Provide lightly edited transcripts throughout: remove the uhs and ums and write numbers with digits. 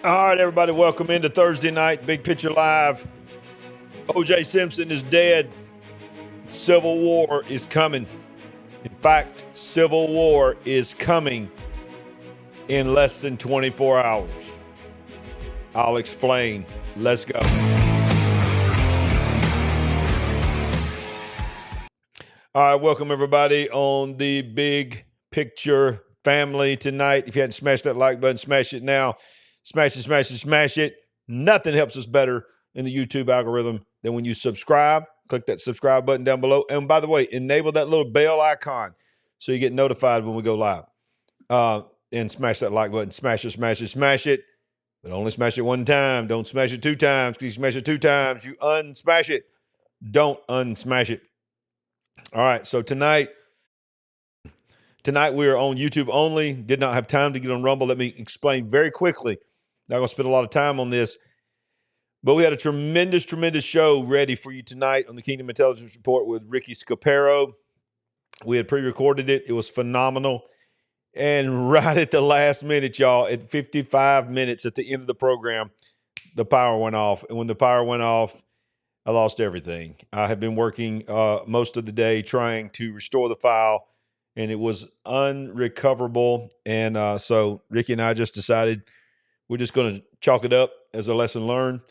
All right, everybody, welcome into Thursday night, Big Picture Live. OJ Simpson is dead. Civil war is coming. In fact, civil war is coming in less than 24 hours. I'll explain. Let's go. All right, welcome everybody on the Big Picture family tonight. If you hadn't smashed that like button, smash it now. Smash it, smash it, smash it. Nothing helps us better in the YouTube algorithm than when you subscribe. Click that subscribe button down below. And by the way, enable that little bell icon so you get notified when we go live. And smash that like button. Smash it, smash it, smash it. But only smash it one time. Don't smash it two times. Because you smash it two times, you unsmash it. Don't unsmash it. All right, so tonight we are on YouTube only. Did not have time to get on Rumble. Let me explain very quickly. Not going to spend a lot of time on this, but we had a tremendous show ready for you tonight on the Kingdom Intelligence Report with Ricky Scaparo. We had pre-recorded it. It was phenomenal. And right at the last minute, y'all, at 55 minutes at the end of the program, the power went off. And when the power went off, I lost everything. I have been working most of the day trying to restore the file, and it was unrecoverable. And so Ricky and I just decided we're just going to chalk it up as a lesson learned.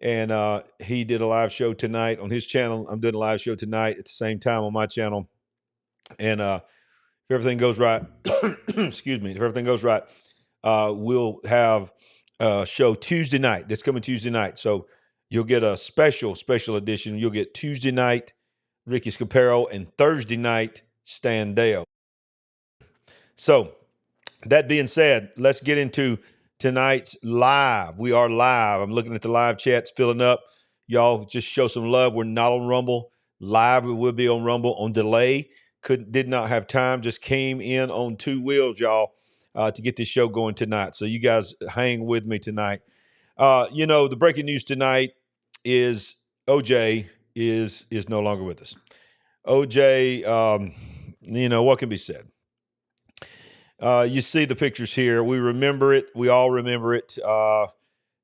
And he did a live show tonight on his channel. I'm doing a live show tonight at the same time on my channel. And if everything goes right, excuse me, if everything goes right, we'll have a show Tuesday night. This coming Tuesday night. So you'll get a special edition. You'll get Tuesday night Ricky Scaparo and Thursday night Stan Dale. So that being said, let's get into tonight's live. We are live. I'm looking at the live chats filling up. Y'all just show some love. We're not on Rumble. Live, we will be on Rumble on delay. Did not have time. Just came in on two wheels, y'all, to get this show going tonight. So you guys hang with me tonight. The breaking news tonight is OJ is no longer with us. OJ, what can be said? You see the pictures here. We remember it. We all remember it.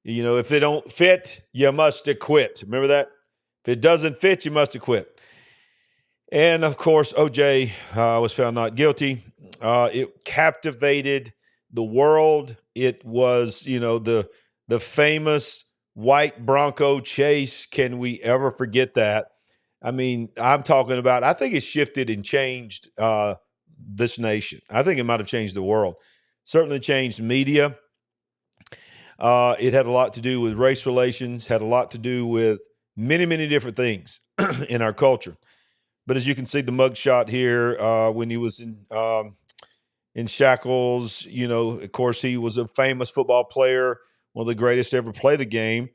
If it don't fit, you must have quit. Remember that? If it doesn't fit, you must have quit. And, of course, OJ was found not guilty. It captivated the world. It was, the famous white Bronco chase. Can we ever forget that? I mean, I'm talking about, I think it shifted and changed this nation. I think it might have changed the world. Certainly changed media. It had a lot to do with race relations, had a lot to do with many different things in our culture. But as you can see, the mugshot here, when he was in shackles, of course, he was a famous football player, one of the greatest to ever play the game.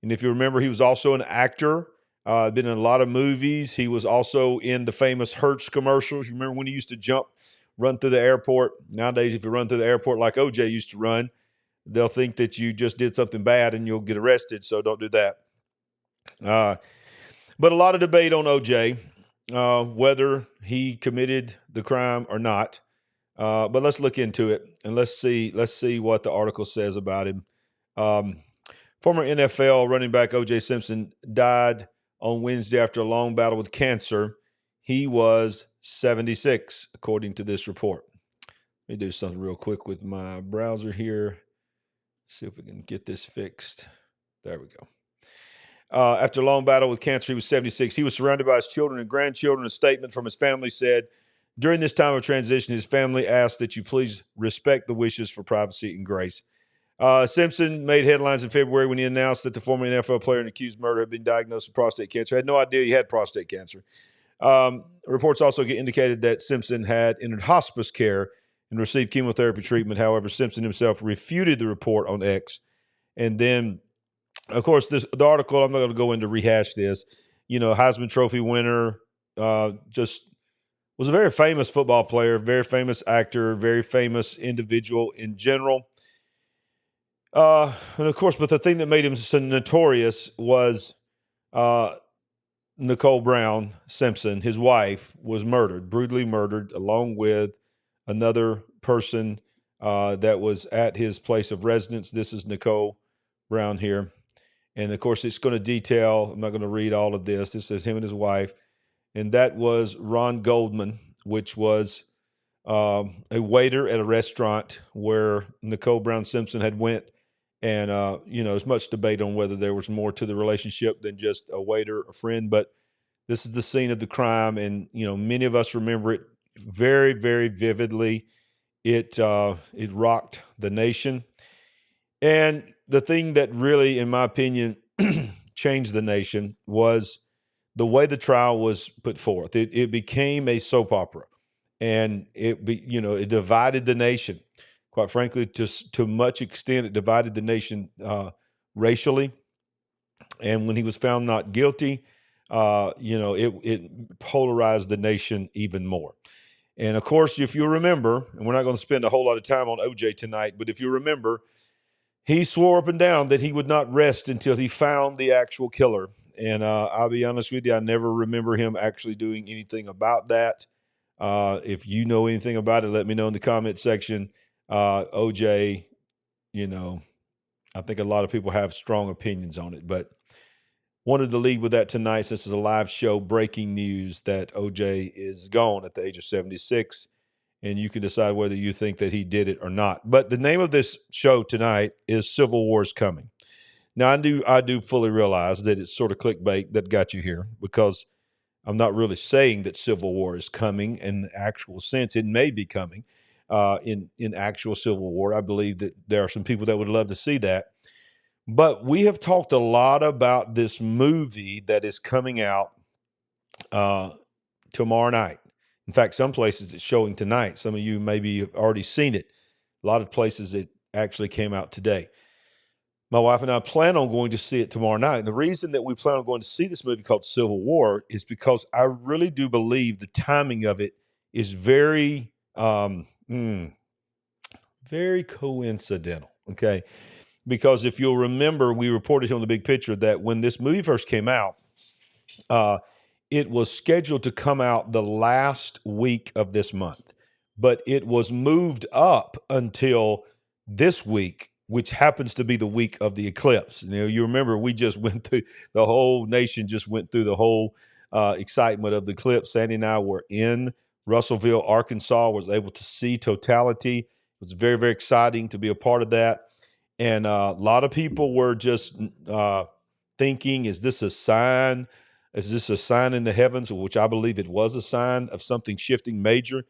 And if you remember, he was also an actor. Been in a lot of movies. He was also in the famous Hertz commercials. You remember when he used to run through the airport? Nowadays, if you run through the airport like OJ used to run, they'll think that you just did something bad and you'll get arrested. So don't do that. But a lot of debate on OJ, whether he committed the crime or not. But let's look into it and let's see what the article says about him. Former NFL running back OJ Simpson died on Wednesday after a long battle with cancer. He was 76, according to this report. Let me do something real quick with my browser here. See if we can get this fixed. There we go. After a long battle with cancer, he was 76. He was surrounded by his children and grandchildren. A statement from his family said, during this time of transition, his family asked that you please respect the wishes for privacy and grace. Simpson made headlines in February when he announced that the former NFL player and accused murder had been diagnosed with prostate cancer. I had no idea he had prostate cancer. Reports also indicated that Simpson had entered hospice care and received chemotherapy treatment. However, Simpson himself refuted the report on X. And then, of course, the article, I'm not going to go into rehash this, Heisman Trophy winner, just was a very famous football player, very famous actor, very famous individual in general. And of course, but the thing that made him so notorious was Nicole Brown Simpson, his wife, was murdered, brutally murdered, along with another person that was at his place of residence. This is Nicole Brown here. And of course, it's going to detail, I'm not going to read all of this. This is him and his wife. And that was Ron Goldman, which was a waiter at a restaurant where Nicole Brown Simpson had went. And, there's much debate on whether there was more to the relationship than just a waiter, a friend. But this is the scene of the crime. And, many of us remember it very, very vividly. It rocked the nation. And the thing that really, in my opinion, changed the nation was the way the trial was put forth. It became a soap opera, and it divided the nation. Quite frankly, to much extent, it divided the nation racially. And when he was found not guilty, it polarized the nation even more. And of course, if you remember, and we're not going to spend a whole lot of time on OJ tonight, but if you remember, he swore up and down that he would not rest until he found the actual killer. And I'll be honest with you, I never remember him actually doing anything about that. If you know anything about it, let me know in the comment section. OJ, I think a lot of people have strong opinions on it, but wanted to lead with that tonight since it's a live show. Breaking news that OJ is gone at the age of 76. And you can decide whether you think that he did it or not. But the name of this show tonight is Civil War is Coming. Now, I do fully realize that it's sort of clickbait that got you here, because I'm not really saying that Civil War is coming in the actual sense. It may be coming in actual Civil War. I believe that there are some people that would love to see that. But we have talked a lot about this movie that is coming out tomorrow night. In fact, some places it's showing tonight. Some of you maybe have already seen it. A lot of places it actually came out today. My wife and I plan on going to see it tomorrow night. And the reason that we plan on going to see this movie called Civil War is because I really do believe the timing of it is very, very coincidental. Okay. Because if you'll remember, we reported here on the Big Picture that when this movie first came out, it was scheduled to come out the last week of this month, but it was moved up until this week, which happens to be the week of the eclipse. You remember we just went through, the whole nation just went through the whole excitement of the eclipse. Sandy and I were in Russellville, Arkansas, was able to see totality. It was very, very exciting to be a part of that. And a lot of people were just thinking, is this a sign? Is this a sign in the heavens? Which I believe it was a sign of something shifting major.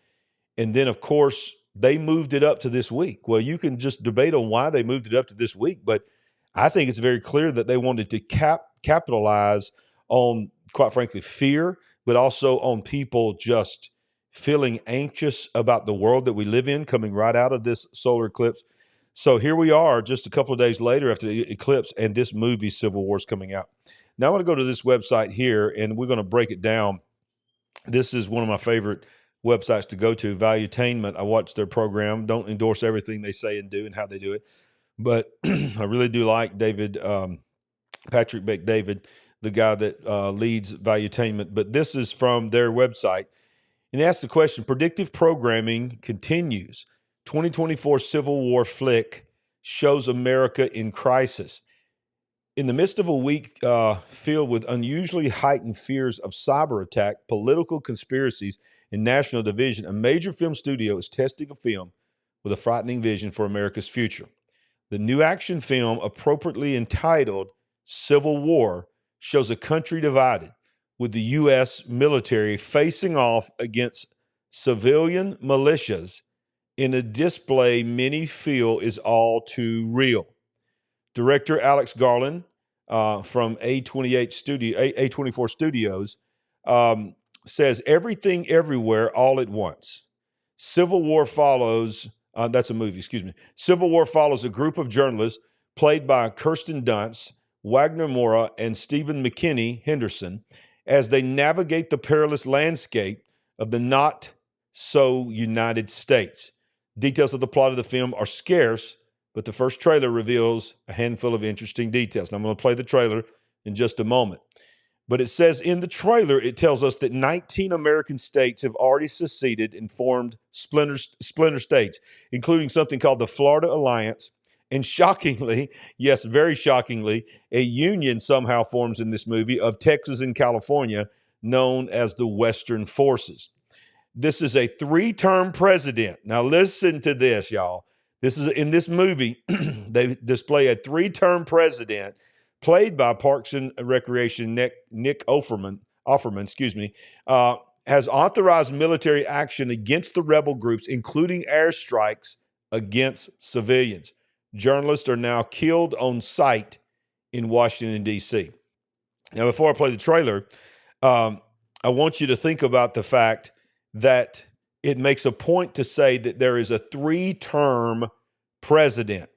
And then, of course, they moved it up to this week. Well, you can just debate on why they moved it up to this week, but I think it's very clear that they wanted to capitalize on, quite frankly, fear, but also on people just feeling anxious about the world that we live in coming right out of this solar eclipse. So here we are just a couple of days later after the eclipse, and this movie, Civil War, is coming out. Now I want to go to this website here, and we're going to break it down. This is one of my favorite websites to go to, Valuetainment. I watch their program. Don't endorse everything they say and do and how they do it, but I really do like David, Patrick McDavid, the guy that leads Valuetainment. But this is from their website, and they ask the question, Predictive Programming continues. 2024 Civil War flick shows America in crisis. In the midst of a week filled with unusually heightened fears of cyber attack, political conspiracies, and national division, a major film studio is testing a film with a frightening vision for America's future. The new action film, appropriately entitled Civil War, shows a country divided, with the U.S. military facing off against civilian militias in a display many feel is all too real. Director Alex Garland from A24 Studios says, everything everywhere all at once. Civil War follows, that's a movie, excuse me. Civil War follows a group of journalists played by Kirsten Dunst, Wagner Moura, and Stephen McKinney Henderson as they navigate the perilous landscape of the not so United States. Details of the plot of the film are scarce, but the first trailer reveals a handful of interesting details. And I'm going to play the trailer in just a moment. But it says in the trailer, it tells us that 19 American states have already seceded and formed splinter states, including something called the Florida Alliance. And shockingly, yes, very shockingly, a union somehow forms in this movie of Texas and California known as the Western Forces. This is a 3-term president. Now listen to this, y'all. This is in this movie, they display a 3-term president played by Parks and Recreation Nick Offerman, has authorized military action against the rebel groups, including airstrikes against civilians. Journalists are now killed on sight in Washington, D.C. Now, before I play the trailer, I want you to think about the fact that it makes a point to say that there is a 3-term president.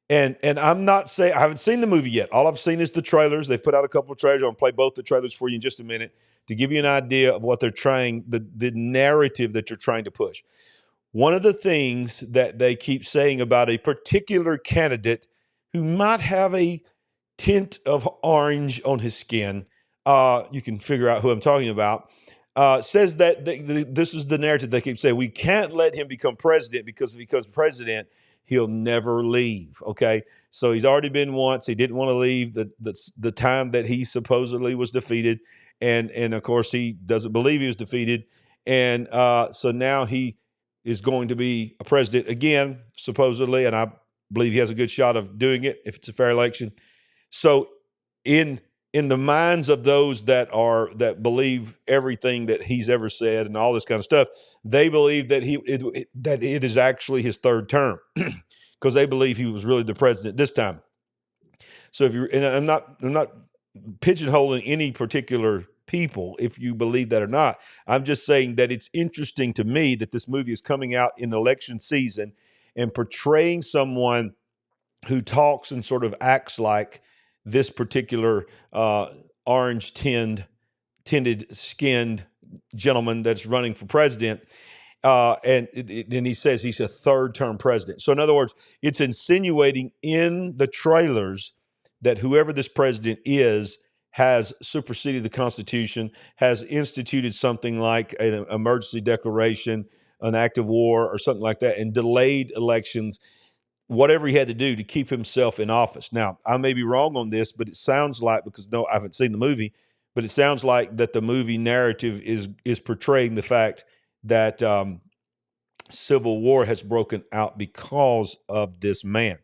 And I'm not saying, I haven't seen the movie yet. All I've seen is the trailers. They've put out a couple of trailers. I'm going to play both the trailers for you in just a minute to give you an idea of what they're trying, the narrative that you're trying to push. One of the things that they keep saying about a particular candidate who might have a tint of orange on his skin, you can figure out who I'm talking about, says that this is the narrative they keep saying. We can't let him become president because president, he'll never leave. Okay. So he's already been once. He didn't want to leave the time that he supposedly was defeated. And of course he doesn't believe he was defeated. And so now he is going to be a president again, supposedly. And I believe he has a good shot of doing it if it's a fair election. So in the minds of those that believe everything that he's ever said and all this kind of stuff, they believe that it is actually his 3rd term because they believe he was really the president this time. So I'm not pigeonholing any particular people if you believe that or not. I'm just saying that it's interesting to me that this movie is coming out in election season and portraying someone who talks and sort of acts like this particular orange-tinted skinned gentleman that's running for president. And he says he's a 3rd-term president. So in other words, it's insinuating in the trailers that whoever this president is has superseded the Constitution, has instituted something like an emergency declaration, an act of war or something like that, and delayed elections, whatever he had to do to keep himself in office. Now, I may be wrong on this, but it sounds like, because I haven't seen the movie, but it sounds like that the movie narrative is portraying the fact that civil war has broken out because of this man.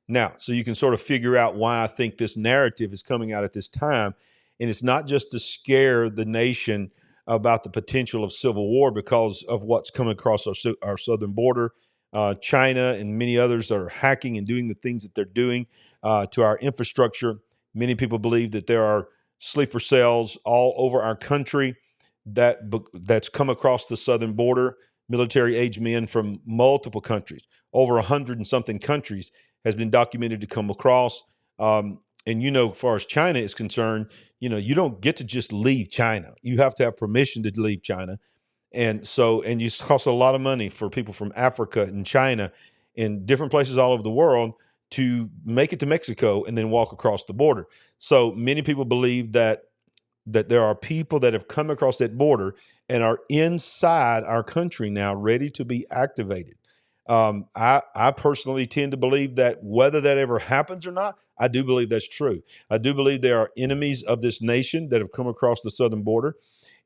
Now, so you can sort of figure out why I think this narrative is coming out at this time. And it's not just to scare the nation about the potential of civil war because of what's coming across our southern border. China and many others are hacking and doing the things that they're doing to our infrastructure. Many people believe that there are sleeper cells all over our country that's come across the southern border, military-age men from multiple countries, over 100 and something countries has been documented to come across. And, as far as China is concerned, you don't get to just leave China. You have to have permission to leave China. And it costs a lot of money for people from Africa and China and different places all over the world to make it to Mexico and then walk across the border. So many people believe that there are people that have come across that border and are inside our country now ready to be activated. I personally tend to believe that whether that ever happens or not, I do believe that's true. I do believe there are enemies of this nation that have come across the southern border.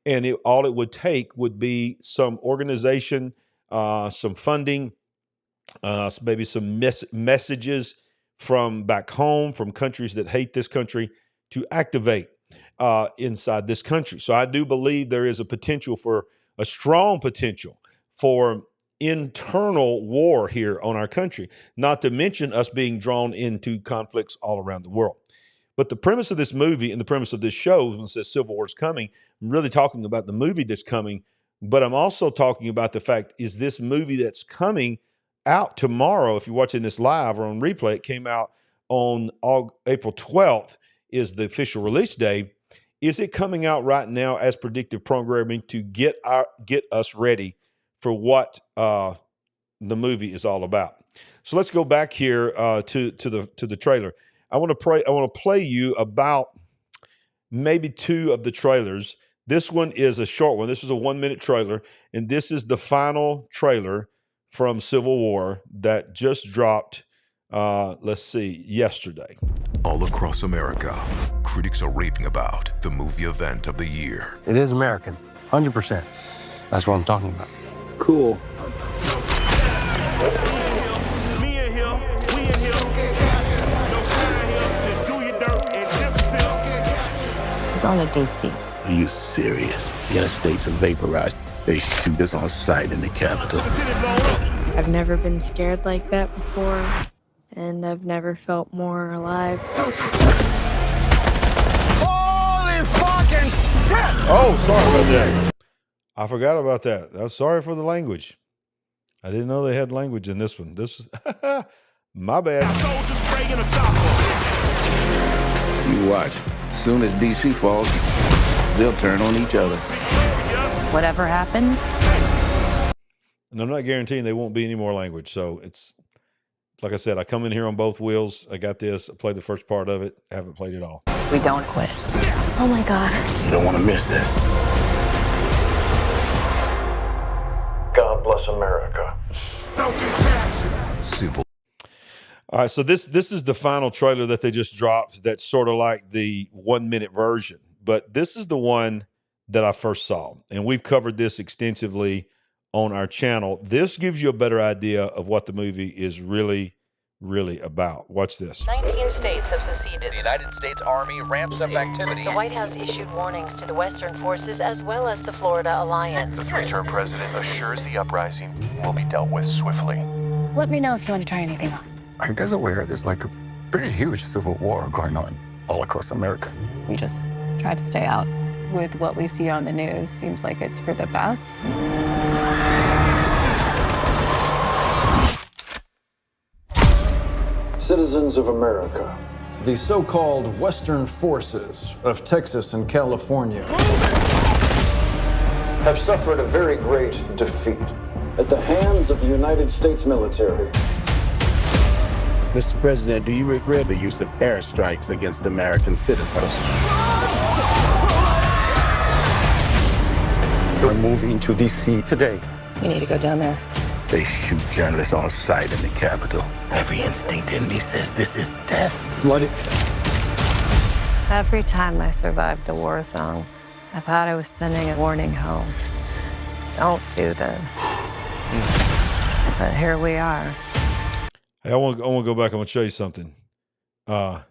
And all it would take would be some organization, some funding, maybe some messages from back home, from countries that hate this country, to activate inside this country. So I do believe there is a strong potential for internal war here on our country, not to mention us being drawn into conflicts all around the world. But the premise of this movie and the premise of this show, when it says Civil War is coming, I'm really talking about the movie that's coming, but I'm also talking about the fact, is this movie that's coming out tomorrow, if you're watching this live or on replay, it came out on April 12th is the official release day. Is it coming out right now as predictive programming to get us ready for what the movie is all about? So let's go back here to the trailer. I want to play you about maybe 2 of the trailers. This one is a short one. This is a 1-minute trailer, and this is the final trailer from Civil War that just dropped, yesterday. All across America, critics are raving about the movie event of the year. It is American, 100%. That's what I'm talking about. Cool. We're going to DC. Are you serious? The United States are vaporized. They shoot us on sight in the Capitol. I've never been scared like that before, and I've never felt more alive. Holy fucking shit! Oh, sorry about that. I forgot about that. I'm sorry for the language. I didn't know they had language in this one. This is my bad. You watch. As soon as DC falls, they'll turn on each other. Whatever happens. And I'm not guaranteeing there won't be any more language. So it's like I said, I come in here on both wheels. I got this. I played the first part of it. I haven't played it all. We don't quit. Oh my God. You don't want to miss this. God bless America. Civil. All right, so this is the final trailer that they just dropped. That's sort of like the 1-minute version, but this is the one that I first saw, and we've covered this extensively on our channel. This gives you a better idea of what the movie is really about. Watch this. 19 states have seceded. The United States Army ramps up activity. The White House issued warnings to the Western forces as well as the Florida Alliance. The 3-term president assures the uprising will be dealt with swiftly. Let me know if you want to try anything on. Are you guys aware there's like a pretty huge civil war going on all across America? We just try to stay out. With what we see on the news, seems like it's for the best. Citizens of America, the so-called Western forces of Texas and California have suffered a very great defeat at the hands of the United States military. Mr. President, do you regret the use of airstrikes against American citizens? We're moving to DC today. We need to go down there. They shoot journalists on sight in the Capitol. Every instinct in me says this is death. Bloody. Every time I survived a war zone, I thought I was sending a warning home. Don't do this. But here we are. Hey, I want to go back. I want to show you something. I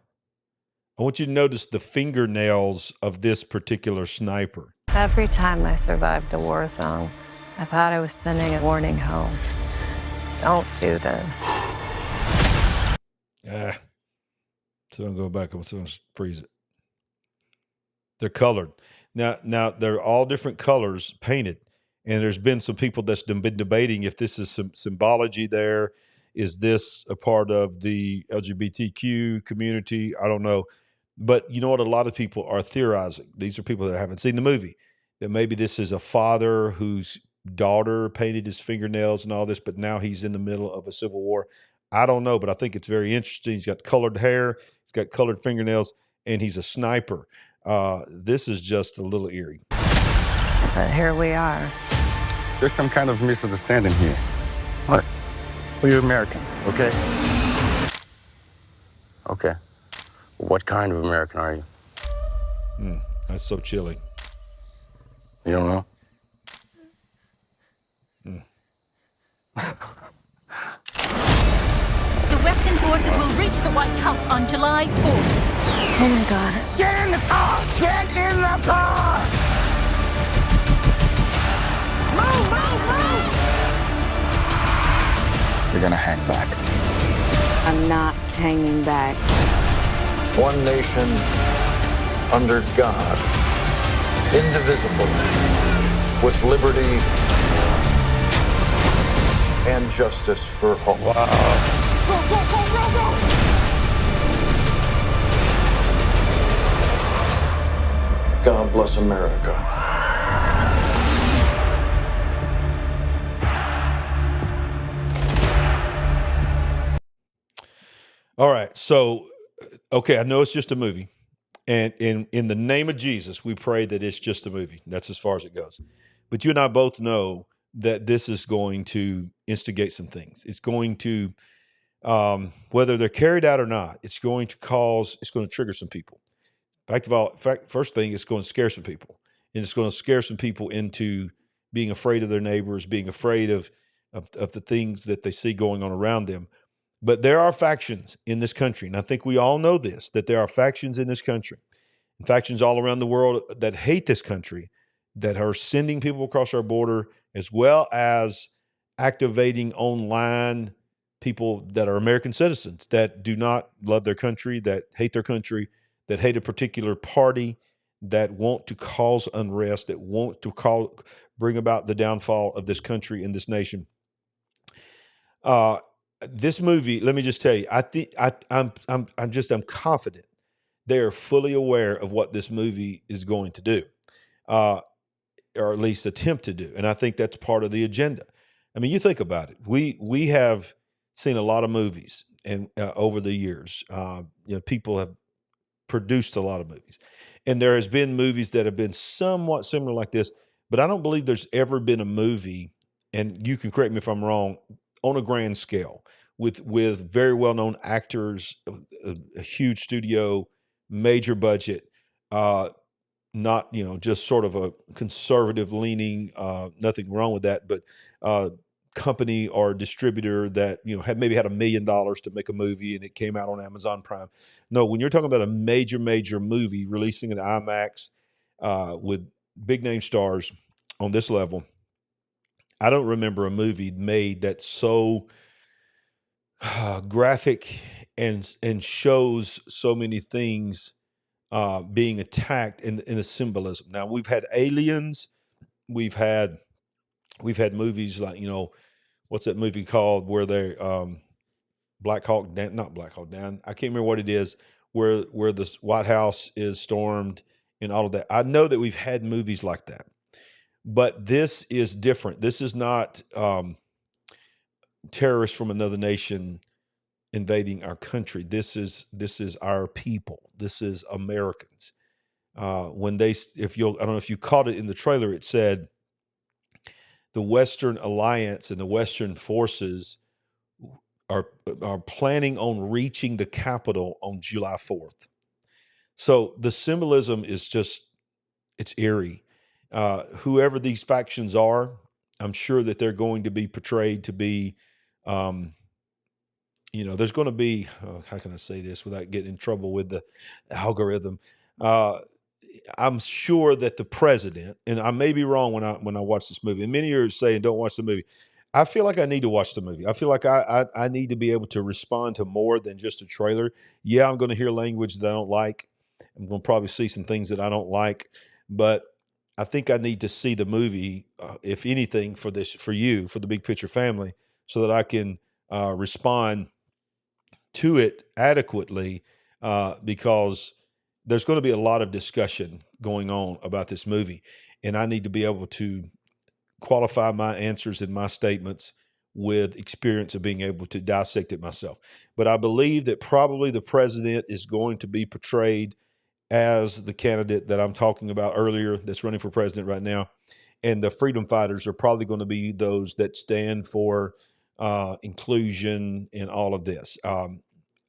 want you to notice the fingernails of this particular sniper. Every time I survived a war zone, I thought I was sending a warning home. Don't do this. So I'm going to go back. I'm going to freeze it. They're colored. Now they're all different colors painted. And there's been some people that's been debating if this is some symbology there. Is this a part of the LGBTQ community? I don't know. But you know what? A lot of people are theorizing. These are people that haven't seen the movie. That maybe this is a father whose daughter painted his fingernails and all this, but now he's in the middle of a civil war. I don't know, but I think it's very interesting. He's got colored hair. He's got colored fingernails, and he's a sniper. This is just a little eerie. But here we are. There's some kind of misunderstanding here. What? Well, you're American, okay? Okay. What kind of American are you? That's so chilling. You don't know? The Western forces will reach the White House on July 4th. Oh my God. Get in the car! Get in the car! Move, move, move! You're gonna hang back. I'm not hanging back. One nation under God, indivisible, with liberty and justice for all. Wow. Go, go, go, go, go! God bless America. All right. So, okay, I know it's just a movie. And in the name of Jesus, we pray that it's just a movie. That's as far as it goes. But you and I both know that this is going to instigate some things. It's going to, whether they're carried out or not, it's going to trigger some people. First thing, it's going to scare some people. And it's going to scare some people into being afraid of their neighbors, being afraid of the things that they see going on around them. But there are factions in this country, and I think we all know this, that there are factions in this country, and factions all around the world that hate this country, that are sending people across our border, as well as activating online people that are American citizens that do not love their country, that hate their country, that hate a particular party, that want to cause unrest, that want to bring about the downfall of this country and this nation. This movie, let me just tell you, I'm confident they are fully aware of what this movie is going to do, or at least attempt to do. And I think that's part of the agenda. I mean, you think about it. We have seen a lot of movies, and over the years, people have produced a lot of movies, and there has been movies that have been somewhat similar like this. But I don't believe there's ever been a movie, and you can correct me if I'm wrong, on a grand scale with very well-known actors, a huge studio, major budget, not, just sort of a conservative leaning, nothing wrong with that, but company or distributor that, had $1 million to make a movie and it came out on Amazon Prime. No, when you're talking about a major movie releasing in IMAX with big name stars on this level, I don't remember a movie made that's so graphic and shows so many things being attacked in the symbolism. Now, we've had Aliens, we've had movies like, what's that movie called where they not Black Hawk Down, I can't remember what it is, where the White House is stormed and all of that. I know that we've had movies like that. But this is different. This is not terrorists from another nation invading our country. This is our people. This is Americans. I don't know if you caught it in the trailer, it said the Western Alliance and the Western forces are planning on reaching the Capitol on July 4th. So the symbolism is it's eerie. Whoever these factions are, I'm sure that they're going to be portrayed to be, there's going to be, how can I say this without getting in trouble with the algorithm? I'm sure that the president, and I may be wrong when I watch this movie, and many are saying don't watch the movie. I feel like I need to watch the movie. I feel like I need to be able to respond to more than just a trailer. Yeah, I'm going to hear language that I don't like. I'm going to probably see some things that I don't like, but I think I need to see the movie, if anything, for you, for the Big Picture family, so that I can respond to it adequately, because there's going to be a lot of discussion going on about this movie, and I need to be able to qualify my answers and my statements with experience of being able to dissect it myself. But I believe that probably the president is going to be portrayed as the candidate that I'm talking about earlier that's running for president right now. And the freedom fighters are probably going to be those that stand for inclusion in all of this. I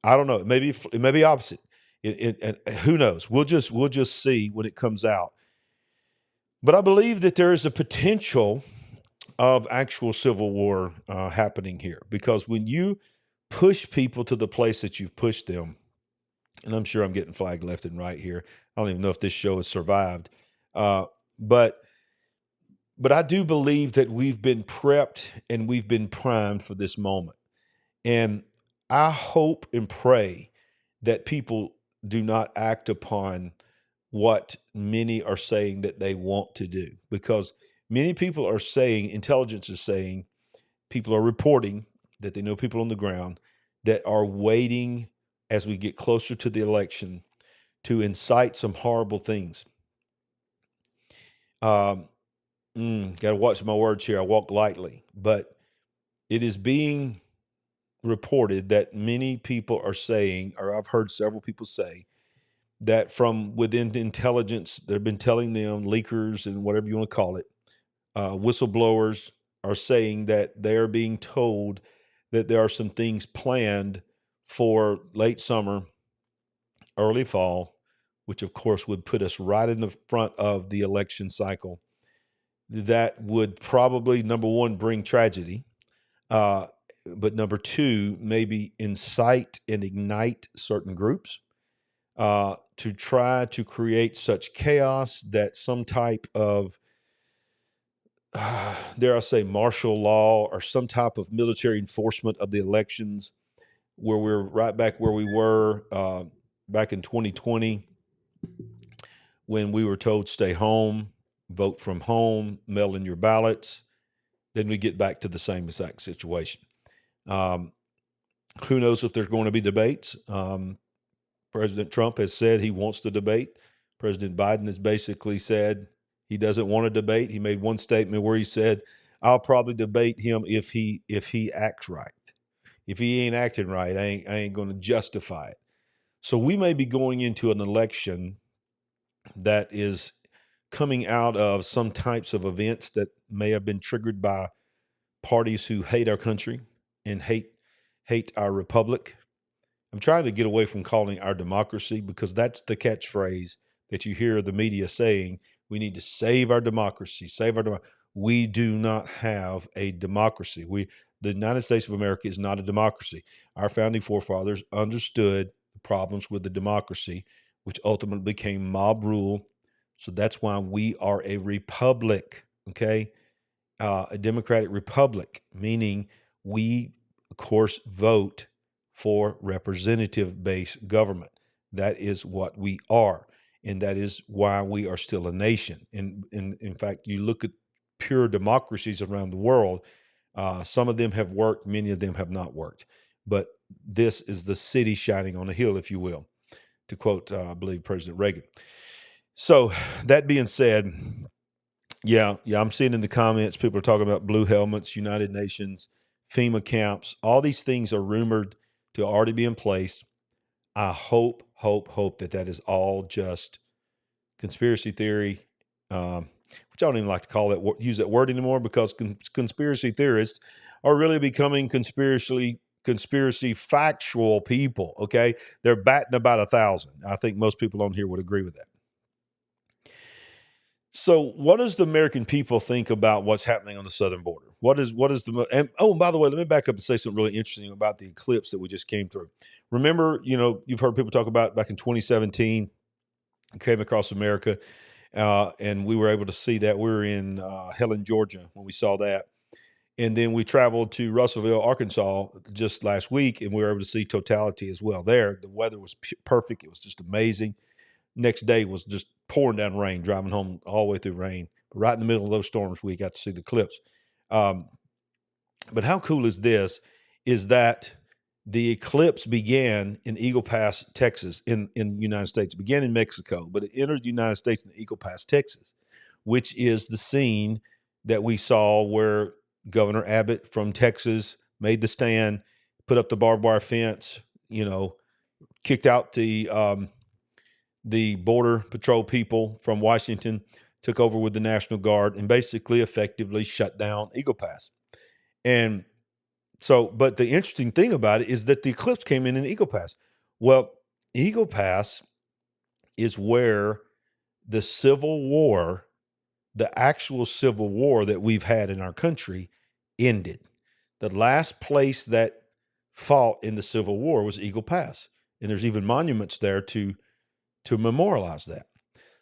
don't know. It may be opposite. And who knows? We'll just see when it comes out. But I believe that there is a potential of actual civil war happening here, because when you push people to the place that you've pushed them, and I'm sure I'm getting flagged left and right here. I don't even know if this show has survived. But I do believe that we've been prepped and we've been primed for this moment. And I hope and pray that people do not act upon what many are saying that they want to do, because many people are saying, intelligence is saying, people are reporting that they know people on the ground that are waiting as we get closer to the election to incite some horrible things. Got to watch my words here. I walk lightly, but it is being reported that many people are saying, or I've heard several people say, that from within the intelligence, they've been telling them, leakers and whatever you want to call it, whistleblowers are saying that they're being told that there are some things planned for late summer, early fall, which of course would put us right in the front of the election cycle. That would probably, number one, bring tragedy, but number two, maybe incite and ignite certain groups to try to create such chaos that some type of, dare I say, martial law or some type of military enforcement of the elections, where we're right back where we were back in 2020 when we were told stay home, vote from home, mail in your ballots. Then we get back to the same exact situation. Who knows if there's going to be debates? President Trump has said he wants to debate. President Biden has basically said he doesn't want to debate. He made one statement where he said, "I'll probably debate him if he acts right. If he ain't acting right, I ain't going to justify it." So we may be going into an election that is coming out of some types of events that may have been triggered by parties who hate our country and hate our republic. I'm trying to get away from calling our democracy, because that's the catchphrase that you hear the media saying. We need to save our democracy, save our democracy. We do not have a democracy. The United States of America is not a democracy. Our founding forefathers understood the problems with the democracy, which ultimately became mob rule. So that's why we are a republic, okay? A democratic republic, meaning we, of course, vote for representative-based government. That is what we are, and that is why we are still a nation. And in fact, you look at pure democracies around the world, some of them have worked, many of them have not worked. But this is the city shining on a hill, if you will, to quote, I believe, President Reagan. So that being said, yeah, I'm seeing in the comments, people are talking about blue helmets, United Nations, FEMA camps. All these things are rumored to already be in place. I hope that is all just conspiracy theory, which I don't even like to use that word anymore, because conspiracy theorists are really becoming conspiracy factual people. Okay, they're batting about 1,000. I think most people on here would agree with that. So what does the American people think about what's happening on the southern border? And by the way, let me back up and say something really interesting about the eclipse that we just came through. Remember, you've heard people talk about back in 2017, it came across America, and we were able to see that. We were in Helen, Georgia when we saw that. And then we traveled to Russellville, Arkansas just last week, and we were able to see totality as well there. The weather was perfect. It was just amazing. Next day was just pouring down rain, driving home all the way through rain. But right in the middle of those storms, we got to see the eclipse. But how cool is this, is that the eclipse began in Eagle Pass, Texas, in the United States. It began in Mexico, but it entered the United States in Eagle Pass, Texas, which is the scene that we saw where Governor Abbott from Texas made the stand, put up the barbed wire fence, kicked out the Border Patrol people from Washington, took over with the National Guard, and basically effectively shut down Eagle Pass. And so, but the interesting thing about it is that the eclipse came in Eagle Pass. Well, Eagle Pass is where the Civil War, the actual Civil War that we've had in our country, ended. The last place that fought in the Civil War was Eagle Pass. And there's even monuments there to memorialize that.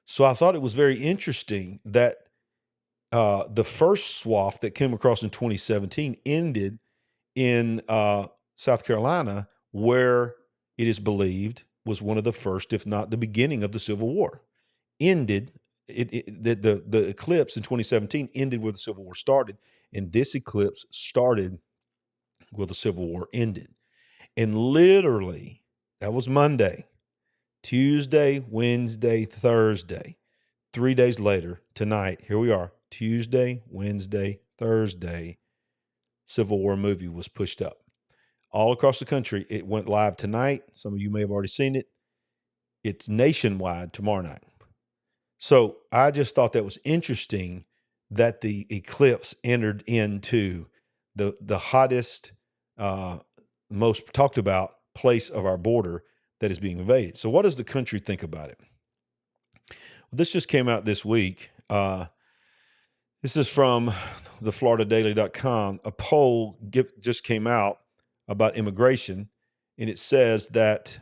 So I thought it was very interesting that the first swath that came across in 2017 ended in South Carolina, where it is believed was one of the first, if not the beginning of the Civil War. The eclipse in 2017 ended where the Civil War started, and this eclipse started where the Civil War ended. And literally, that was Monday, Tuesday, Wednesday, Thursday. 3 days later, tonight, here we are, Tuesday, Wednesday, Thursday, Civil War movie was pushed up. All across the country, it went live tonight. Some of you may have already seen it. It's nationwide tomorrow night. So I just thought that was interesting that the eclipse entered into the hottest, most talked about place of our border that is being invaded. So what does the country think about it? Well, this just came out this week. This is from the FloridaDaily.com. A poll just came out about immigration, and it says that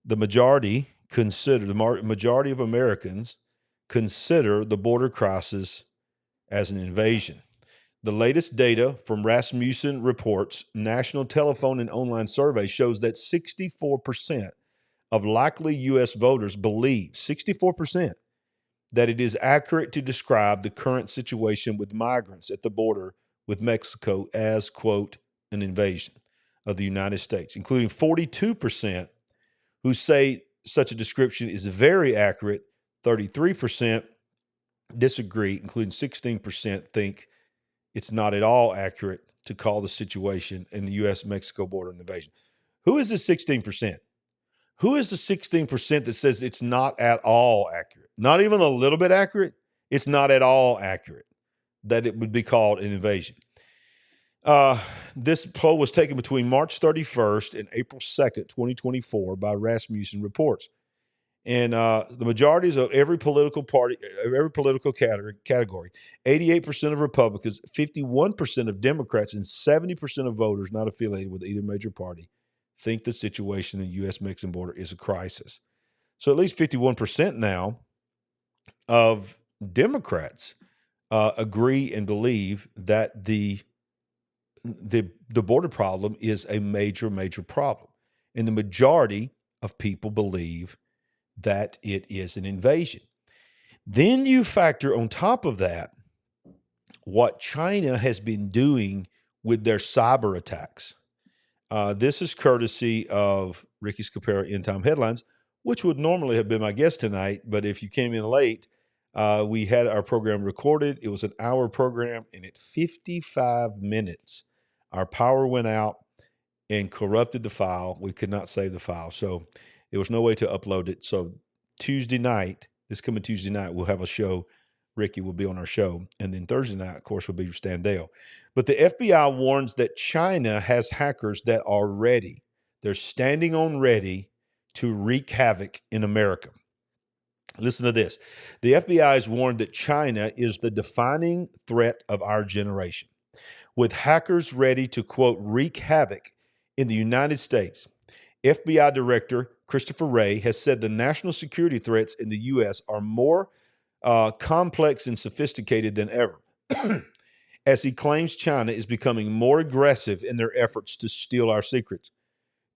the majority of Americans consider the border crisis as an invasion. The latest data from Rasmussen Reports National Telephone and Online Survey shows that 64% of likely U.S. voters believe, 64%, that it is accurate to describe the current situation with migrants at the border with Mexico as, quote, an invasion of the United States, including 42% who say such a description is very accurate, 33% disagree, including 16% think it's not at all accurate to call the situation in the U.S.-Mexico border an invasion. Who is the 16%? Who is the 16% that says it's not at all accurate? Not even a little bit accurate. It's not at all accurate that it would be called an invasion. This poll was taken between March 31st and April 2nd, 2024 by Rasmussen Reports. And the majorities of every political party, every political category, 88% of Republicans, 51% of Democrats, and 70% of voters not affiliated with either major party think the situation in the U.S.-Mexican border is a crisis. So at least 51% now of Democrats agree and believe that the border problem is a major, major problem. And the majority of people believe that it is an invasion. Then you factor on top of that what China has been doing with their cyber attacks. This is courtesy of Ricky Scapera, End Time Headlines, which would normally have been my guest tonight, but if you came in late, we had our program recorded. It was an hour program, and at 55 minutes, our power went out and corrupted the file. We could not save the file, so there was no way to upload it. So Tuesday night, this coming Tuesday night, we'll have a show. Ricky will be on our show. And then Thursday night, of course, will be Standale. But the FBI warns that China has hackers that are ready. They're standing on ready to wreak havoc in America. Listen to this. The FBI has warned that China is the defining threat of our generation, with hackers ready to, quote, wreak havoc in the United States. FBI Director Christopher Wray has said the national security threats in the U.S. are more complex and sophisticated than ever, as he claims China is becoming more aggressive in their efforts to steal our secrets.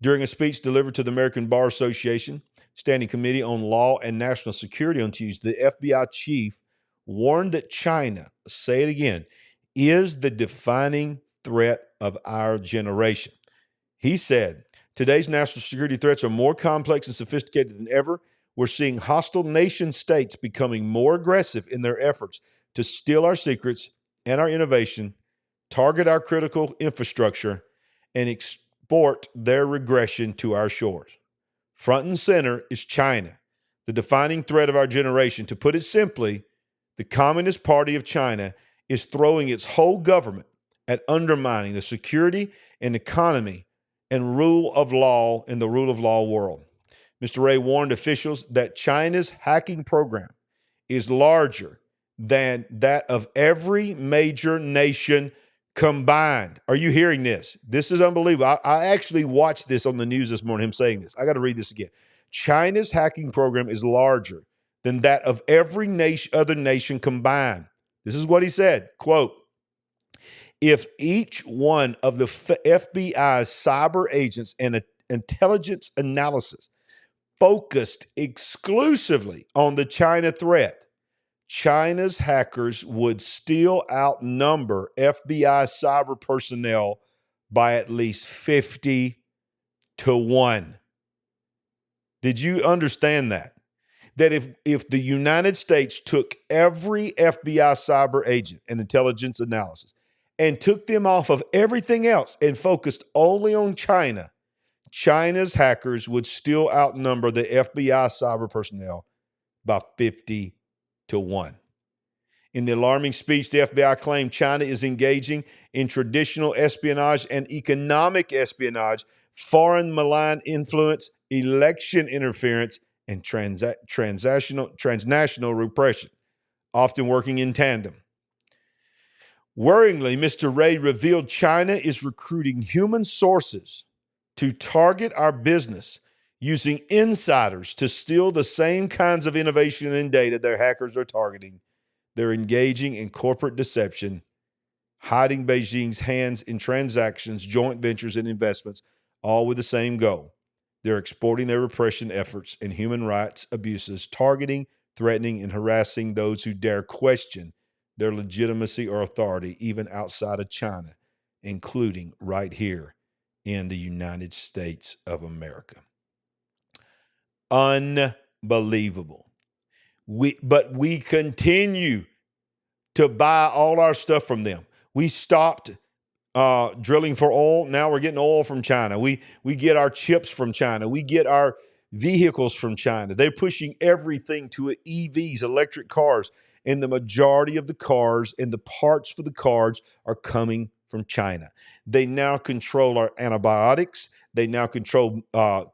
During a speech delivered to the American Bar Association Standing Committee on Law and National Security on Tuesday, the FBI chief warned that China, say it again, is the defining threat of our generation. He said, today's national security threats are more complex and sophisticated than ever. We're seeing hostile nation states becoming more aggressive in their efforts to steal our secrets and our innovation, target our critical infrastructure, and export their regression to our shores. Front and center is China, the defining threat of our generation. To put it simply, the Communist Party of China is throwing its whole government at undermining the security and economy and rule of law in the rule of law world. Mr. Wray warned officials that China's hacking program is larger than that of every major nation combined. Are you hearing this? This is unbelievable. I actually watched this on the news this morning, him saying this. I got to read this again. China's hacking program is larger than that of every other nation combined. This is what he said, quote, if each one of the FBI's cyber agents and intelligence analysis focused exclusively on the China threat, China's hackers would still outnumber FBI cyber personnel by at least 50 to 1. Did you understand that? That if the United States took every FBI cyber agent and intelligence analysis and took them off of everything else and focused only on China, China's hackers would still outnumber the FBI cyber personnel by 50 to 1. In the alarming speech, the FBI claimed China is engaging in traditional espionage and economic espionage, foreign malign influence, election interference, and transnational repression, often working in tandem. Worryingly, Mr. Ray revealed China is recruiting human sources to target our business using insiders to steal the same kinds of innovation and data their hackers are targeting. They're engaging in corporate deception, hiding Beijing's hands in transactions, joint ventures, and investments, all with the same goal. They're exporting their repression efforts and human rights abuses, targeting, threatening, and harassing those who dare question their legitimacy or authority, even outside of China, including right here in the United States of America. Unbelievable. But we continue to buy all our stuff from them. We stopped drilling for oil. Now we're getting oil from China. We get our chips from China. We get our vehicles from China. They're pushing everything to EVs, electric cars, and the majority of the cars and the parts for the cars are coming from China. They now control our antibiotics. They now control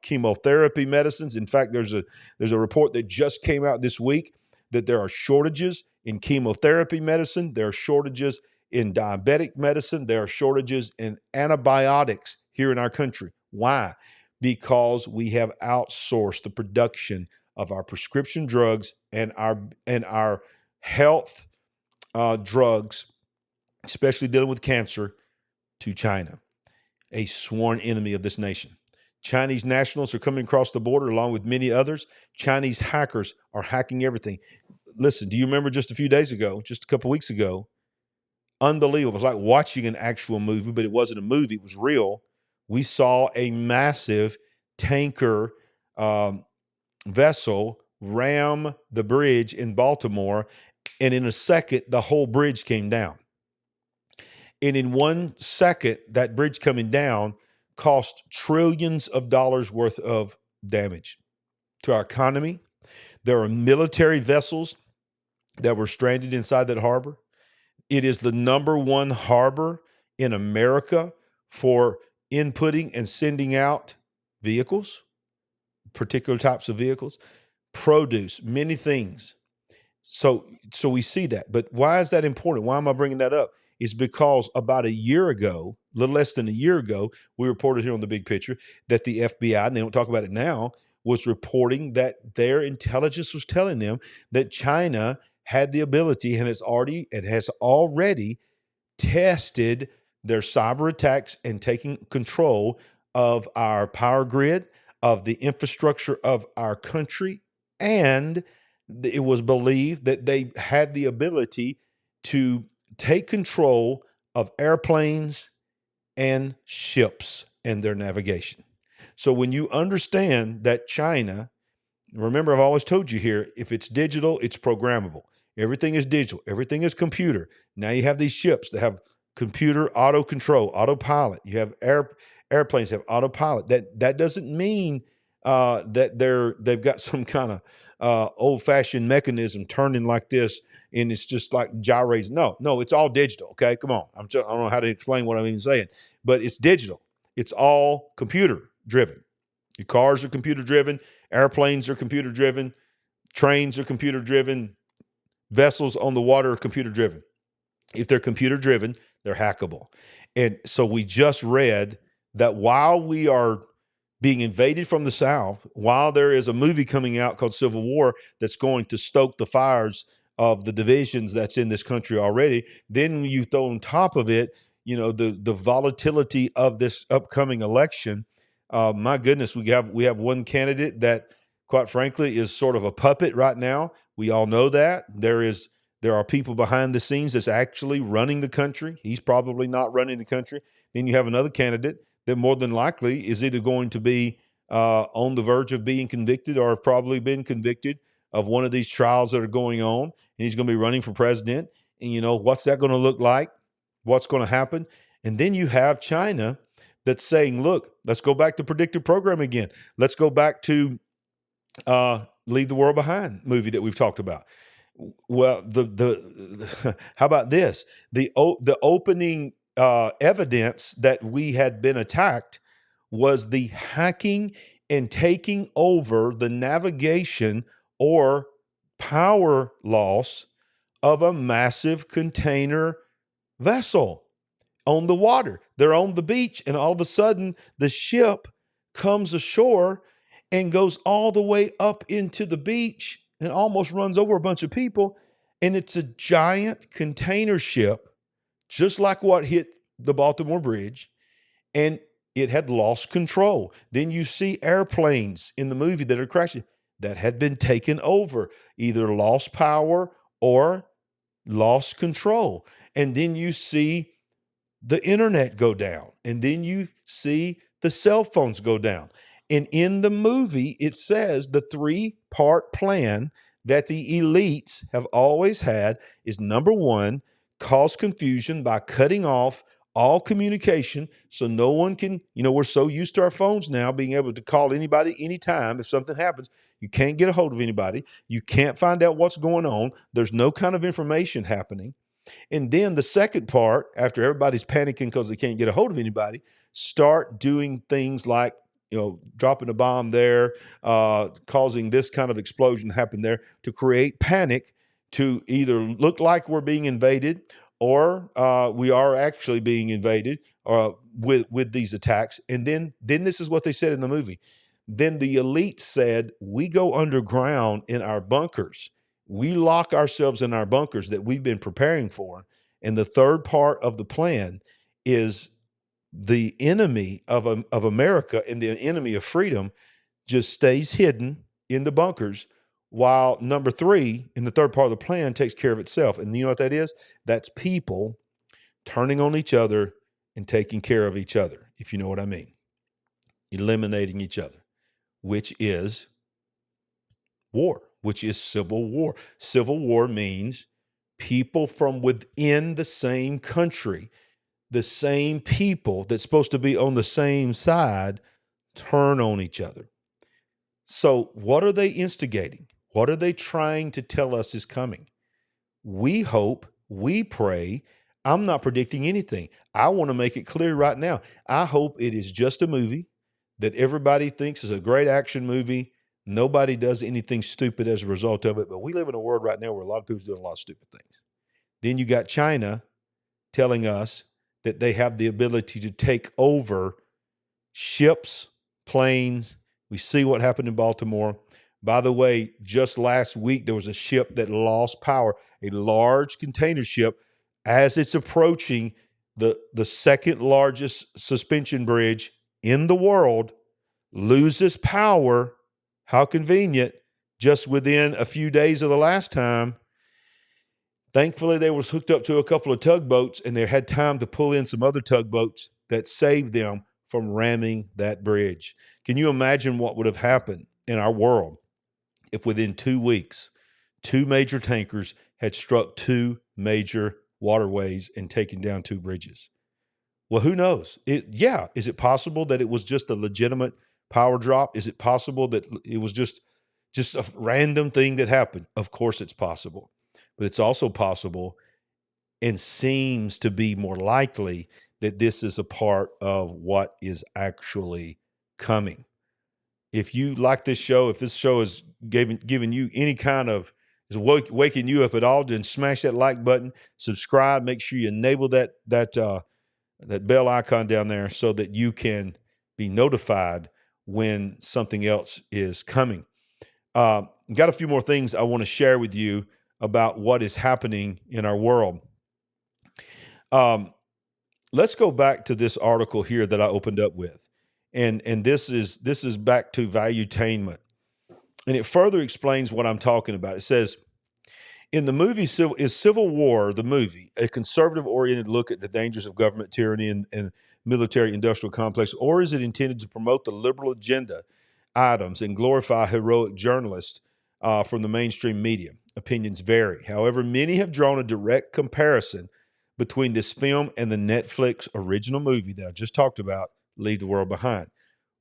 chemotherapy medicines. In fact, there's a report that just came out this week that there are shortages in chemotherapy medicine. There are shortages in diabetic medicine. There are shortages in antibiotics here in our country. Why? Because we have outsourced the production of our prescription drugs and our health drugs, especially dealing with cancer, to China, a sworn enemy of this nation. Chinese nationals are coming across the border along with many others. Chinese hackers are hacking everything. Listen, do you remember just a few days ago, just a couple weeks ago, unbelievable. It was like watching an actual movie, but it wasn't a movie. It was real. We saw a massive tanker vessel ram the bridge in Baltimore, and in a second, the whole bridge came down. And in 1 second, that bridge coming down cost trillions of dollars worth of damage to our economy. There are military vessels that were stranded inside that harbor. It is the number one harbor in America for inputting and sending out vehicles, particular types of vehicles, produce, many things. So we see that. But why is that important? Why am I bringing that up? It's because about a year ago, a little less than a year ago, we reported here on The Big Picture that the FBI, and they don't talk about it now, was reporting that their intelligence was telling them that China had the ability and has already tested their cyber attacks and taking control of our power grid, of the infrastructure of our country, and it was believed that they had the ability to take control of airplanes and ships and their navigation. So when you understand that China, remember I've always told you here, if it's digital, it's programmable. Everything is digital. Everything is computer. Now you have these ships that have computer auto control, autopilot. You have airplanes that have autopilot. That doesn't mean that they've got some kind of old-fashioned mechanism turning like this, and it's just like gyrates. No, it's all digital. Okay, come on. I don't know how to explain what I'm even saying, but it's digital. It's all computer-driven. Your cars are computer-driven. Airplanes are computer-driven. Trains are computer-driven. Vessels on the water are computer-driven. If they're computer-driven, they're hackable. And so we just read that while we are being invaded from the South, while there is a movie coming out called Civil War that's going to stoke the fires of the divisions that's in this country already, then you throw on top of it, the volatility of this upcoming election. My goodness, we have one candidate that, quite frankly, is sort of a puppet right now. We all know that. There are people behind the scenes that's actually running the country. He's probably not running the country. Then you have another candidate that more than likely is either going to be on the verge of being convicted or have probably been convicted of one of these trials that are going on, and he's going to be running for president. And what's that going to look like? What's going to happen? And then you have China that's saying, look, let's go back to predictive programming again. Let's go back to Leave the World Behind movie that we've talked about. Well, how about this? The opening evidence that we had been attacked was the hacking and taking over the navigation or power loss of a massive container vessel on the water. They're on the beach, and all of a sudden the ship comes ashore and goes all the way up into the beach and almost runs over a bunch of people. And it's a giant container ship, just like what hit the Baltimore Bridge, and it had lost control. Then you see airplanes in the movie that are crashing that had been taken over, either lost power or lost control. And then you see the internet go down, and then you see the cell phones go down. And in the movie, it says the 3-part plan that the elites have always had is, number one, cause confusion by cutting off all communication so no one can, we're so used to our phones now being able to call anybody anytime. If something happens, you can't get a hold of anybody. You can't find out what's going on. There's no kind of information happening. And then the second part, after everybody's panicking because they can't get a hold of anybody, start doing things like, dropping a bomb there, causing this kind of explosion to happen there to create panic, to either look like we're being invaded or we are actually being invaded with these attacks. And then this is what they said in the movie. Then the elite said, we go underground in our bunkers. We lock ourselves in our bunkers that we've been preparing for. And the third part of the plan is the enemy of America and the enemy of freedom just stays hidden in the bunkers, while number 3 in the third part of the plan takes care of itself. And you know what that is? That's people turning on each other and taking care of each other, if you know what I mean. Eliminating each other, which is war, which is civil war. Civil war means people from within the same country, the same people that's supposed to be on the same side, turn on each other. So what are they instigating? What are they trying to tell us is coming? We hope, we pray. I'm not predicting anything. I want to make it clear right now. I hope it is just a movie that everybody thinks is a great action movie. Nobody does anything stupid as a result of it. But we live in a world right now where a lot of people's doing a lot of stupid things. Then you got China telling us that they have the ability to take over ships, planes. We see what happened in Baltimore. By the way, just last week, there was a ship that lost power, a large container ship, as it's approaching the second largest suspension bridge in the world, loses power. How convenient, just within a few days of the last time. Thankfully, they was hooked up to a couple of tugboats, and they had time to pull in some other tugboats that saved them from ramming that bridge. Can you imagine what would have happened in our world if within 2 weeks, 2 major tankers had struck 2 major waterways and taken down 2 bridges? Well, who knows? Is it possible that it was just a legitimate power drop? Is it possible that it was just a random thing that happened? Of course it's possible. But it's also possible, and seems to be more likely, that this is a part of what is actually coming. If you like this show, if this show is giving you any kind of, is waking you up at all, then smash that like button, subscribe, make sure you enable that bell icon down there so that you can be notified when something else is coming. Got a few more things I want to share with you about what is happening in our world. Let's go back to this article here that I opened up with. And this is back to valuetainment. And it further explains what I'm talking about. It says, in the movie, is Civil War, the movie, a conservative-oriented look at the dangers of government tyranny and military-industrial complex, or is it intended to promote the liberal agenda items and glorify heroic journalists from the mainstream media? Opinions vary. However, many have drawn a direct comparison between this film and the Netflix original movie that I just talked about, Leave the World Behind,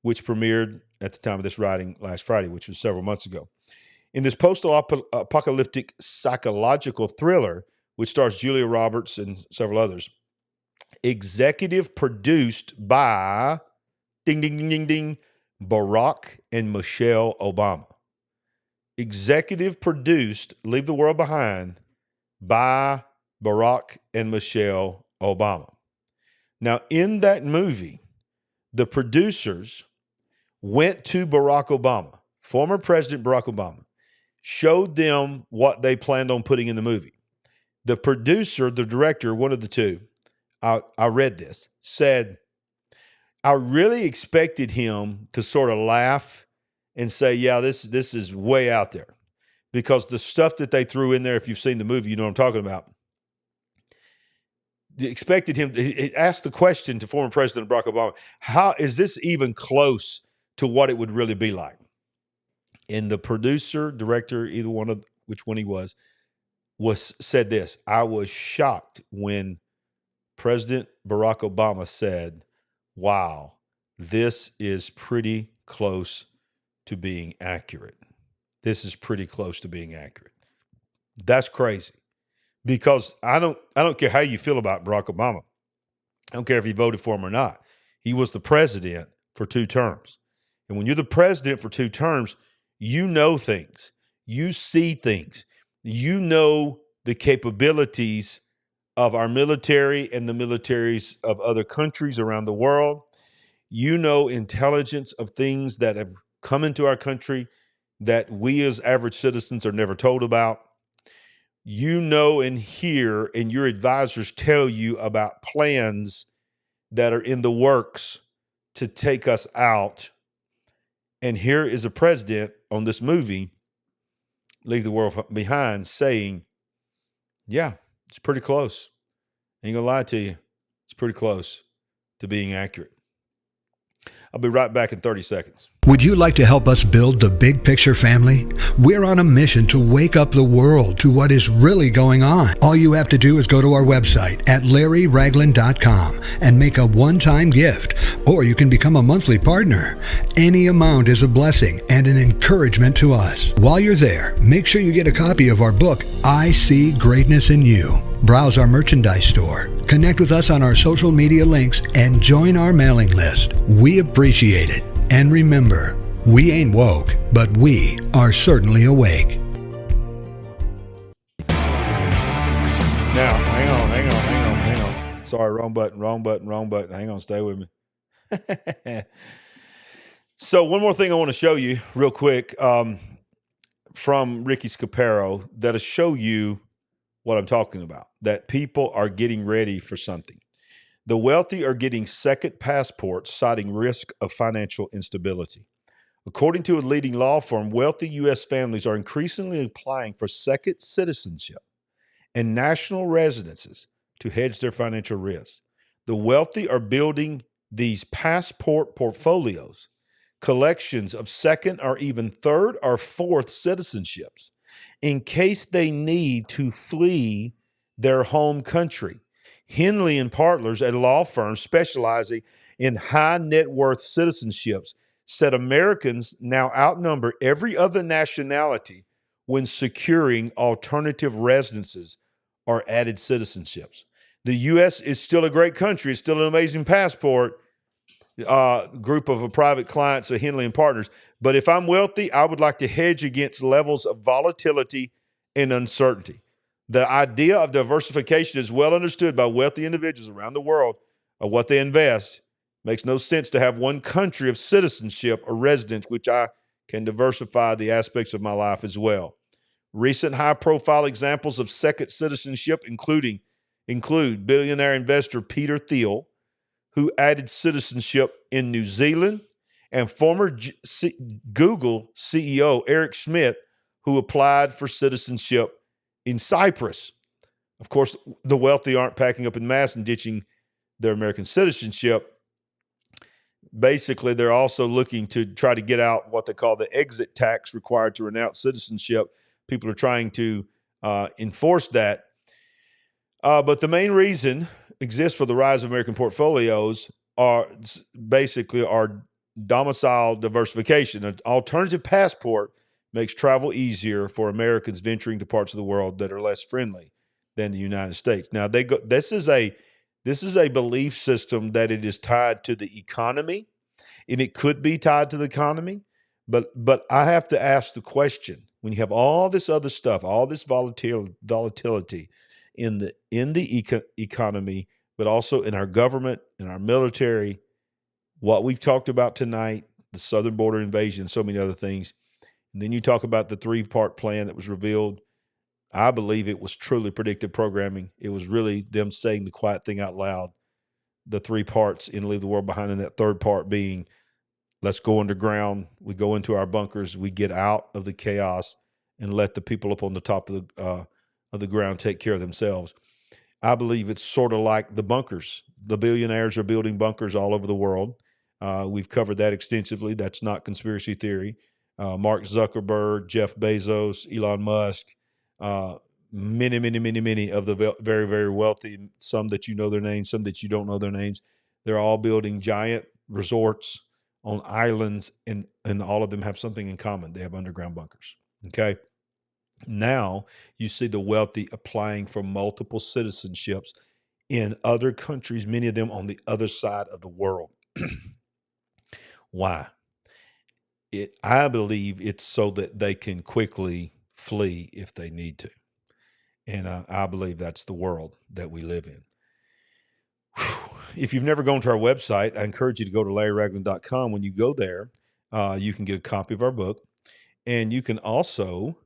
which premiered at the time of this writing last Friday, which was several months ago. In this post-apocalyptic psychological thriller, which stars Julia Roberts and several others, executive produced by, ding, ding, ding, ding, ding, Barack and Michelle Obama. Executive produced Leave the World Behind by Barack and Michelle Obama. Now, in that movie, the producers went to Barack Obama, former President Barack Obama, showed them what they planned on putting in the movie. The producer, the director, one of the two, I read this, said, I really expected him to sort of laugh and say, yeah, this is way out there. Because the stuff that they threw in there, if you've seen the movie, you know what I'm talking about. Expected him, he asked the question to former President Barack Obama, how is this even close to what it would really be like? And the producer, director, either one of which one he was said this, I was shocked when President Barack Obama said, wow, this is pretty close to being accurate. This is pretty close to being accurate. That's crazy. Because I don't care how you feel about Barack Obama. I don't care if you voted for him or not. He was the president for 2 terms. And when you're the president for 2 terms, you know things. You see things. You know the capabilities of our military and the militaries of other countries around the world. You know intelligence of things that have come into our country that we as average citizens are never told about. You know and hear, and your advisors tell you about plans that are in the works to take us out. And here is a president on this movie, Leave the World Behind, saying, yeah, it's pretty close. Ain't gonna lie to you. It's pretty close to being accurate. I'll be right back in 30 seconds. Would you like to help us build the big picture family? We're on a mission to wake up the world to what is really going on. All you have to do is go to our website at LarryRagland.com and make a one-time gift, or you can become a monthly partner. Any amount is a blessing and an encouragement to us. While you're there, make sure you get a copy of our book, I See Greatness in You. Browse our merchandise store, connect with us on our social media links, and join our mailing list. We appreciate it. And remember, we ain't woke, but we are certainly awake. Now, hang on. Sorry, wrong button. Hang on, stay with me. So one more thing I want to show you real quick from Ricky Scaparo that'll show you what I'm talking about, that people are getting ready for something. The wealthy are getting second passports, citing risk of financial instability. According to a leading law firm, wealthy U.S. families are increasingly applying for second citizenship and national residences to hedge their financial risk. The wealthy are building these passport portfolios, collections of second or even third or fourth citizenships, in case they need to flee their home country. Henley and Partners, a law firm specializing in high net worth citizenships, said Americans now outnumber every other nationality when securing alternative residences or added citizenships. The U.S. is still a great country. It's still an amazing passport. Group of private clients of Henley and Partners. But if I'm wealthy, I would like to hedge against levels of volatility and uncertainty. The idea of diversification is well understood by wealthy individuals around the world of what they invest. Makes no sense to have one country of citizenship or residence, which I can diversify the aspects of my life as well. Recent high-profile examples of second citizenship include billionaire investor Peter Thiel, who added citizenship in New Zealand, and former Google CEO Eric Schmidt, who applied for citizenship in Cyprus. Of course, the wealthy aren't packing up en masse and ditching their American citizenship. Basically, they're also looking to try to get out what they call the exit tax required to renounce citizenship. People are trying to enforce that. But the main reason exists for the rise of American portfolios are basically our domicile diversification. An alternative passport makes travel easier for Americans venturing to parts of the world that are less friendly than the United States. Now this is a belief system that it is tied to the economy, and it could be tied to the economy, but I have to ask the question, when you have all this other stuff, all this volatility in the economy, but also in our government, in our military, what we've talked about tonight, the southern border invasion, so many other things. And then you talk about the 3-part plan that was revealed. I believe it was truly predictive programming. It was really them saying the quiet thing out loud, the 3 parts, and leave the world behind. And that 3rd part being, let's go underground. We go into our bunkers. We get out of the chaos and let the people up on the top of the ground take care of themselves. I believe it's sort of like the bunkers. The billionaires are building bunkers all over the world. We've covered that extensively. That's not conspiracy theory. Mark Zuckerberg, Jeff Bezos, Elon Musk, many of the very, very wealthy, some that you know their names, some that you don't know their names. They're all building giant resorts on islands, and all of them have something in common. They have underground bunkers. Okay. Now you see the wealthy applying for multiple citizenships in other countries, many of them on the other side of the world. Why? I believe it's so that they can quickly flee if they need to. And I believe that's the world that we live in. If you've never gone to our website, I encourage you to go to LarryRagland.com. When you go there, you can get a copy of our book, and you can also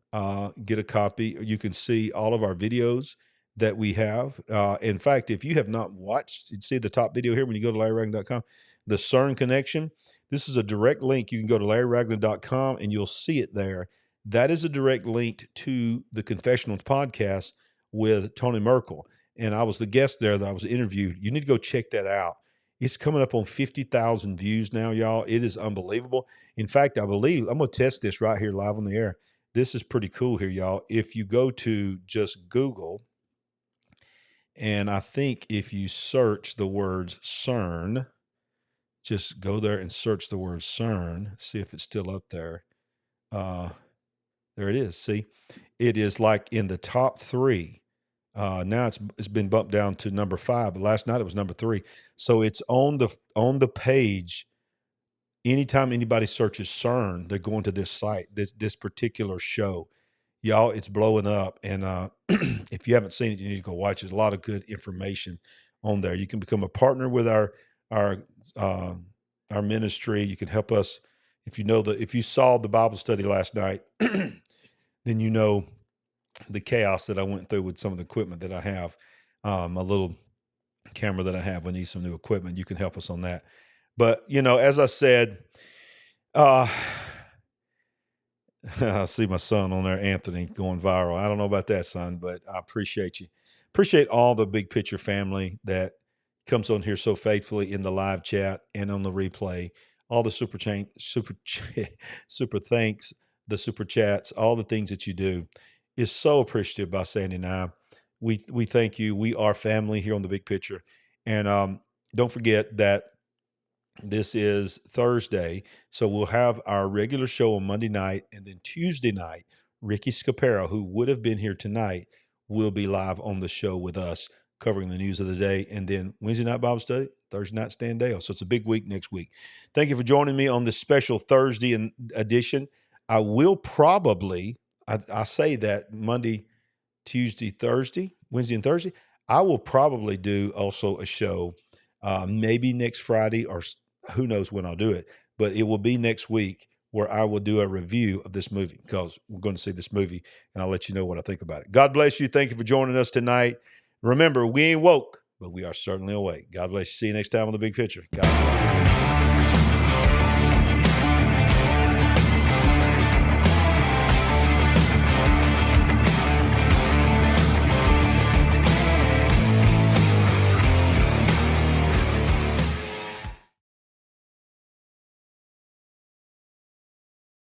get a copy. You can see all of our videos that we have. In fact, if you have not watched, you'd see the top video here when you go to LarryRagland.com, the CERN connection. This is a direct link. You can go to LarryRagland.com and you'll see it there. That is a direct link to the Confessionals podcast with Tony Merkel. And I was the guest there that I was interviewed. You need to go check that out. It's coming up on 50,000 views now, y'all. It is unbelievable. In fact, I believe, I'm going to test this right here live on the air. This is pretty cool here, y'all. If you go to just Google, and I think if you search the words CERN, just go there and search the word CERN, see if it's still up there. There it is. See, it is like in the top 3. Now it's been bumped down to number 5, but last night it was number 3. So it's on the page. Anytime anybody searches CERN, they're going to this site, this particular show. Y'all, it's blowing up. And if you haven't seen it, you need to go watch it. There's a lot of good information on there. You can become a partner with our ministry. You can help us. If you saw the Bible study last night, then you know the chaos that I went through with some of the equipment that I have. A little camera that I have. I need some new equipment. You can help us on that. But, as I said, I see my son on there, Anthony, going viral. I don't know about that, son, but I appreciate you. Appreciate all the Big Picture family that comes on here so faithfully in the live chat and on the replay. All the super thanks, the super chats, all the things that you do is so appreciative by Sandy and I. We thank you. We are family here on the Big Picture. And don't forget that this is Thursday, so we'll have our regular show on Monday night, and then Tuesday night, Ricky Scaparo, who would have been here tonight, will be live on the show with us, covering the news of the day, and then Wednesday night Bible study, Thursday night Stand Dale. So it's a big week next week. Thank you for joining me on this special Thursday edition. I will probably, I say that Monday, Tuesday, Thursday, Wednesday, and Thursday. I will probably do also a show maybe next Friday, or who knows when I'll do it, but it will be next week where I will do a review of this movie, because we're going to see this movie and I'll let you know what I think about it. God bless you. Thank you for joining us tonight. Remember, we ain't woke, but we are certainly awake. God bless you. See you next time on The Big Picture. God bless you.